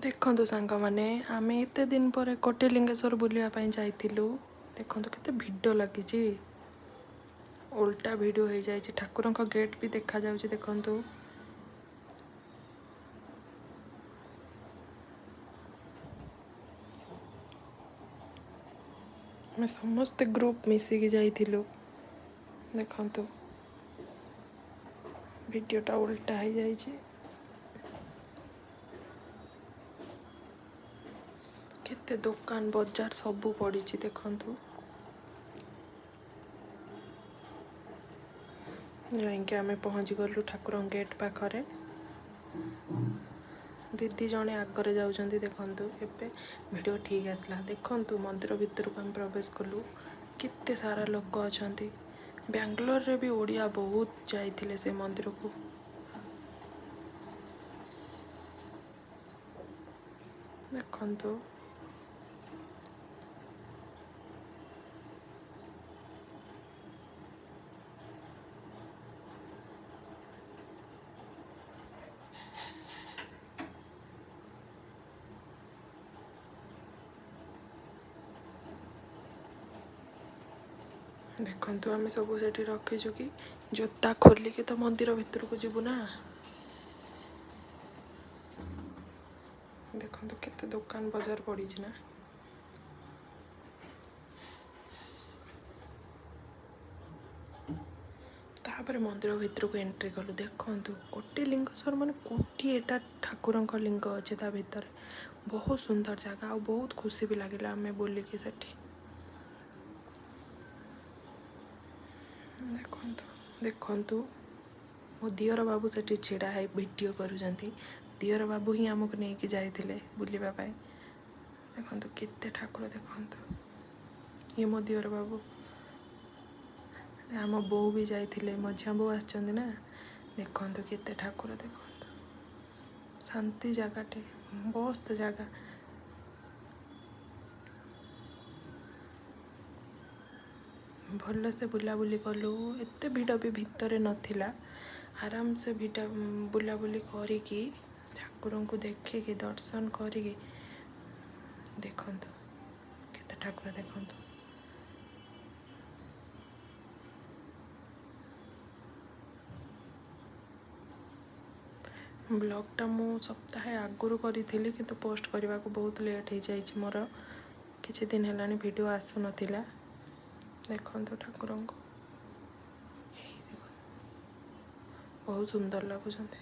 देखो सांग मैंने आम एत दिन पर कोटिलिंगेश्वर बुलाया जाइलु। देखो केते भिड़ लगी उल्टा भिड़ हो जाए ठाकुर का गेट भी देखा जाउछि। देखंतु मैं समस्त ग्रुप मिसिकी जाइलु। देखंतु वीडियोटा उल्टा हो जाए केते दुकान बजार सबू पड़ी। देखंतु जाइके आम पहुँच गलु ठाकुर गेट पाखरे। दीदी जड़े आगे जाऊँच। देखंतु एबे वीडियो ठीक आसला। देखंतु मंदिर भितर को हम प्रवेश कलु केते सारा लोक अच्छा। बेंगलोर रे भी ओडिया बहुत जाइथिले से मंदिर को। देखंतु देखंतु आम सब से रखीचु कि जोता खोलिकी तो मंदिर भितर को जीवु ना। देखंतु केते दुकान बाजार पड़ी ना। तापर मंदिर भितर को एंट्री कलु। देखंतु कोटिलिंगेश्वर माने कोटी एटा ठाकुर का लिंग अच्छे ता भितर। बहुत सुंदर जगह और बहुत खुशी भी लगिला आम बुलिकी सेठी। देखंतु देखंतु मो दियर बाबू सेठी छिड़ा है वीडियो करूछंती। दियर बाबू ही आमको नहीं जाइथिले बुलिबा पाई। देखंतु केते ठाकुर। देखंतु ये मो दियर बाबू आम बो भी जाइथिले मझिया बो आछंती ना। देखंतु केते ठाकुर। देखंतु शांति जगहटे मस्त जगह। भल से बुलाबुली कलु एते भिड़ भी भितर नथिला। आराम से भिड़ा बुलाबुली करिकी ठाकुर को देखिकी दर्शन करिकी। देखंतु केते ठाकुर। देखंतु ब्लॉगटा मु सप्ताह आगुरी करी किंतु पोस्ट करने को बहुत लेट हो जाए मोर। किछि दिन हेलानी वीडियो आसु नथिला। देखंतु ठाकुर को बहुत सुंदर लगुछंती।